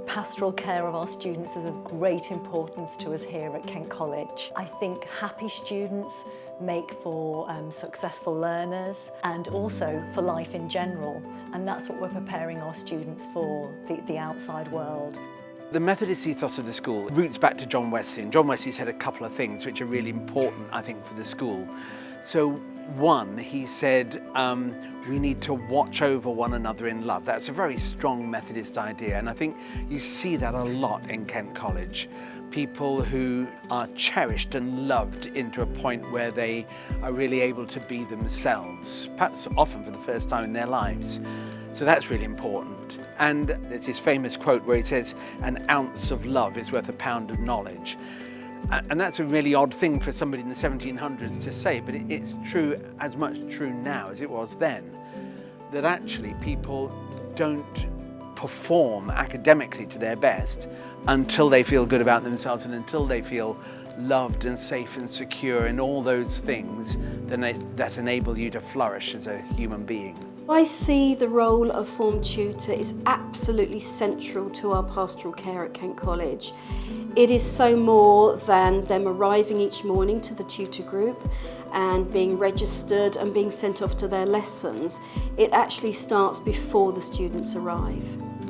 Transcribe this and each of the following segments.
Pastoral care of our students is of great importance to us here at Kent College. I think happy students make for successful learners and also for life in general, and that's what we're preparing our students for, the outside world. The Methodist ethos of the school roots back to John Wesley, and John Wesley said a couple of things which are really important, I think, for the school. So one, he said, we need to watch over one another in love. That's a very strong Methodist idea, and I think you see that a lot in Kent College. People who are cherished and loved into a point where they are really able to be themselves, perhaps often for the first time in their lives. So that's really important. And there's this famous quote where he says, "An ounce of love is worth a pound of knowledge." And that's a really odd thing for somebody in the 1700s to say, but it's true, as much true now as it was then, that actually people don't perform academically to their best until they feel good about themselves and until they feel loved and safe and secure and all those things that enable you to flourish as a human being. I see the role of form tutor is absolutely central to our pastoral care at Kent College. It is so more than them arriving each morning to the tutor group and being registered and being sent off to their lessons. It actually starts before the students arrive.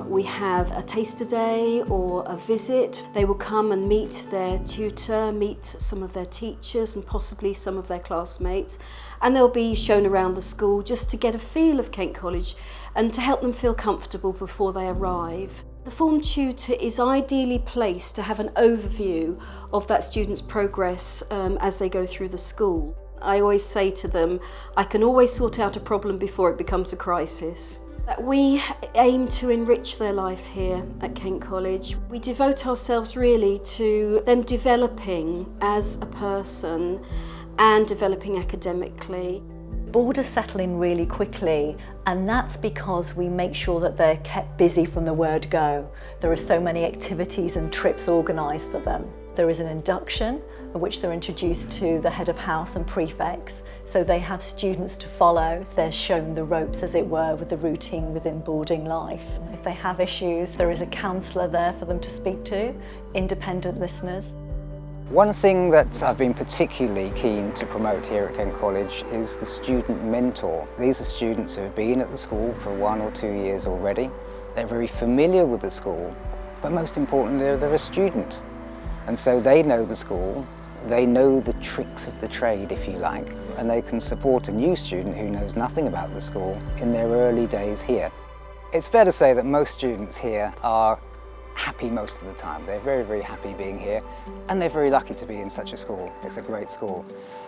We have a taster day or a visit. They will come and meet their tutor, meet some of their teachers and possibly some of their classmates, and they'll be shown around the school just to get a feel of Kent College and to help them feel comfortable before they arrive. The form tutor is ideally placed to have an overview of that student's progress as they go through the school. I always say to them, I can always sort out a problem before it becomes a crisis. We aim to enrich their life here at Kent College. We devote ourselves really to them developing as a person and developing academically. Boarders settle in really quickly, and that's because we make sure that they're kept busy from the word go. There are so many activities and trips organised for them. There is an induction in which they're introduced to the head of house and prefects, so they have students to follow. They're shown the ropes, as it were, with the routine within boarding life. If they have issues, there is a counsellor there for them to speak to, independent listeners. One thing that I've been particularly keen to promote here at Kent College is the student mentor. These are students who have been at the school for 1 or 2 years already. They're very familiar with the school, but most importantly, they're a student. And so they know the school, they know the tricks of the trade, if you like, and they can support a new student who knows nothing about the school in their early days here. It's fair to say that most students here are happy most of the time. They're very, very happy being here, and they're very lucky to be in such a school. It's a great school.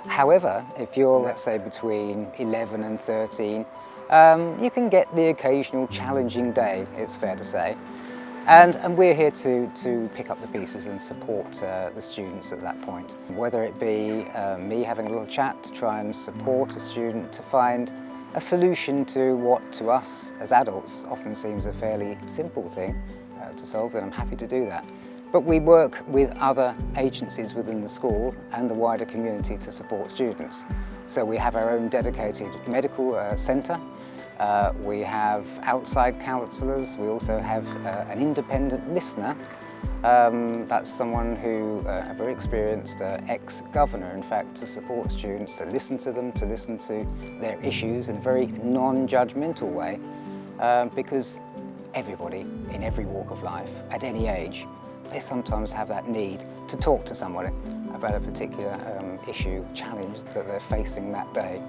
However, if you're, let's say, between 11 and 13, you can get the occasional challenging day, it's fair to say. And we're here to pick up the pieces and support the students at that point. Whether it be me having a little chat to try and support a student to find a solution to what to us as adults often seems a fairly simple thing to solve, then I'm happy to do that. But we work with other agencies within the school and the wider community to support students. So we have our own dedicated medical centre. We have outside counsellors. We also have an independent listener. That's someone who, a very experienced ex-governor, in fact, to support students, to listen to them, to listen to their issues in a very non-judgmental way, because everybody in every walk of life, at any age, they sometimes have that need to talk to somebody about a particular issue, challenge that they're facing that day.